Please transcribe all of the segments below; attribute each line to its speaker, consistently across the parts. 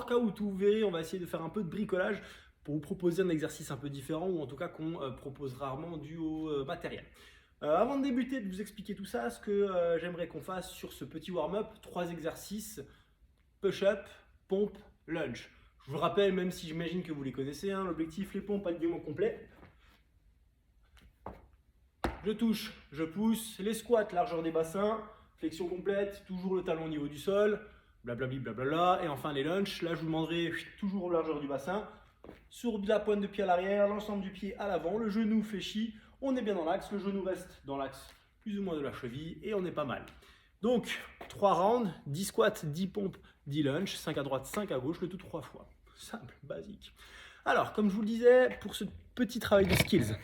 Speaker 1: workout où vous verrez, on va essayer de faire un peu de bricolage pour vous proposer un exercice un peu différent ou en tout cas qu'on propose rarement dû au matériel. Avant de débuter, de vous expliquer tout ça, ce que j'aimerais qu'on fasse sur ce petit warm-up, 3 exercices, push-up, pompe, lunge. Je vous rappelle, même si j'imagine que vous les connaissez, hein, l'objectif, les pompes alignement complet. Je touche, je pousse, les squats, largeur des bassins, flexion complète, toujours le talon au niveau du sol, blablabli, blablabla. Et enfin les lunges, là je vous demanderai toujours largeur du bassin, sur la pointe de pied à l'arrière, l'ensemble du pied à l'avant, le genou fléchi, on est bien dans l'axe, le genou reste dans l'axe plus ou moins de la cheville et on est pas mal. Donc 3 rounds, 10 squats, 10 pompes, 10 lunges, 5 à droite, 5 à gauche, le tout 3 fois. Simple, basique. Alors comme je vous le disais, pour ce petit travail de skills,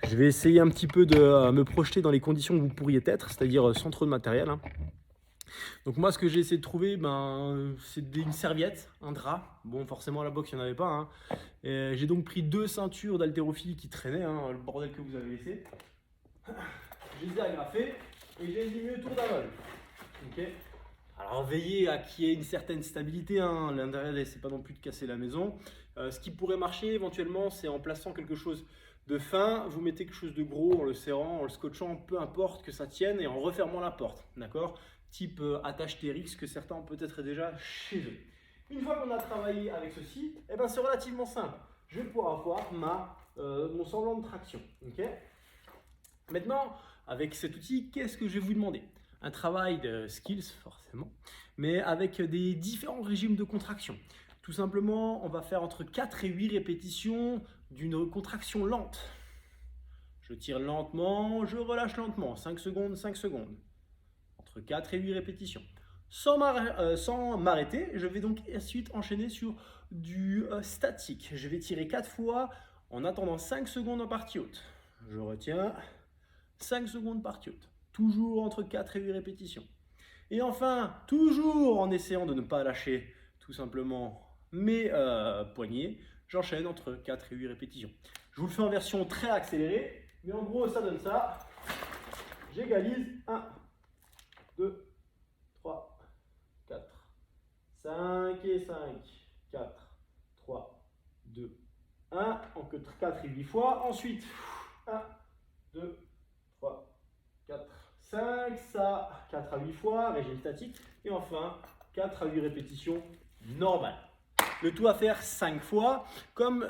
Speaker 1: je vais essayer un petit peu de me projeter dans les conditions où vous pourriez être, c'est-à-dire sans trop de matériel. Donc moi, ce que j'ai essayé de trouver, c'est une serviette, un drap. Bon, forcément, à la boxe, il n'y en avait pas. Hein. J'ai donc pris 2 ceintures d'haltérophilie qui traînaient, hein, le bordel que vous avez laissé. Je les ai agrafées et je les ai mis autour d'un vol. Okay. Alors veillez à qu'il y ait une certaine stabilité, hein. L'intérêt, c'est pas non plus de casser la maison. Ce qui pourrait marcher éventuellement, c'est en plaçant quelque chose de fin, vous mettez quelque chose de gros en le serrant, en le scotchant, peu importe que ça tienne, et en refermant la porte, d'accord? Type attache TRX que certains ont peut-être déjà chez eux. Une fois qu'on a travaillé avec ceci, eh ben c'est relativement simple. Je vais pouvoir avoir mon semblant de traction. Okay. Maintenant, avec cet outil, qu'est-ce que je vais vous demander? Un travail de skills, forcément, mais avec des différents régimes de contraction. Tout simplement, on va faire entre 4 et 8 répétitions d'une contraction lente. Je tire lentement, je relâche lentement, 5 secondes, 5 secondes. Entre 4 et 8 répétitions. Sans m'arrêter, je vais donc ensuite enchaîner sur du statique. Je vais tirer 4 fois en attendant 5 secondes en partie haute. Je retiens 5 secondes partie haute. Toujours entre 4 et 8 répétitions. Et enfin, toujours en essayant de ne pas lâcher tout simplement mes poignets, j'enchaîne entre 4 et 8 répétitions. Je vous le fais en version très accélérée, mais en gros ça donne ça. J'égalise 1, 2, 3, 4, 5 et 5, 4, 3, 2, 1, entre 4 et 8 fois. Ensuite, 1, 2, 3, 4, 5, ça, 4 à 8 fois, régime statique. Et enfin, 4 à 8 répétitions normales. Le tout à faire 5 fois. Comme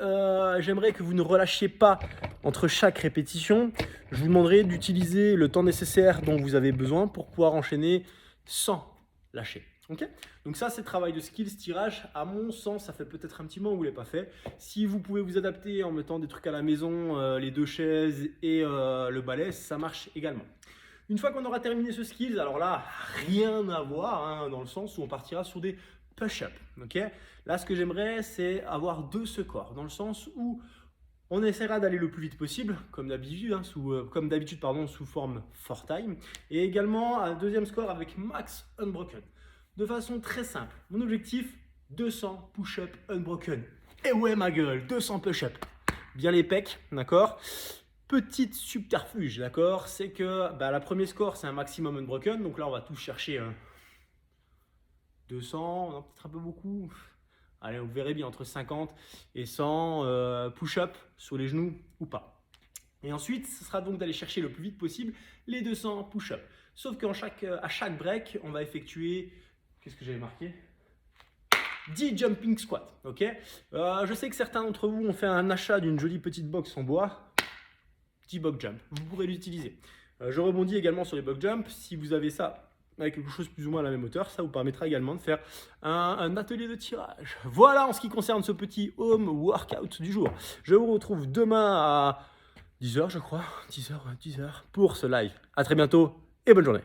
Speaker 1: j'aimerais que vous ne relâchiez pas entre chaque répétition, je vous demanderai d'utiliser le temps nécessaire dont vous avez besoin pour pouvoir enchaîner sans lâcher. Okay. Donc ça, c'est travail de skills, tirage. À mon sens, ça fait peut-être un petit moment que vous ne l'avez pas fait. Si vous pouvez vous adapter en mettant des trucs à la maison, les 2 chaises et le balai, ça marche également. Une fois qu'on aura terminé ce skills, alors là, rien à voir, hein, dans le sens où on partira sur des push-up. Okay. Là, ce que j'aimerais, c'est avoir 2 scores, dans le sens où on essaiera d'aller le plus vite possible, comme d'habitude, hein, sous forme 4 time, et également un deuxième score avec max unbroken. De façon très simple, mon objectif, 200 push-up unbroken. Et ouais ma gueule, 200 push-up. Bien les pecs, d'accord? Petite subterfuge, d'accord? C'est que la première score, c'est un maximum unbroken, donc là on va tous chercher 200, peut-être un peu beaucoup. Allez, vous verrez bien entre 50 et 100 push-up sur les genoux ou pas. Et ensuite, ce sera donc d'aller chercher le plus vite possible les 200 push-up. Sauf qu'à chaque break, on va effectuer, qu'est-ce que j'avais marqué? 10 jumping squats. Okay. Je sais que certains d'entre vous ont fait un achat d'une jolie petite box en bois. 10 box jump, vous pourrez l'utiliser. Je rebondis également sur les box jump. Si vous avez ça avec quelque chose plus ou moins à la même hauteur, ça vous permettra également de faire un atelier de tirage. Voilà en ce qui concerne ce petit home workout du jour. Je vous retrouve demain à 10h je crois, 10h pour ce live. À très bientôt et bonne journée.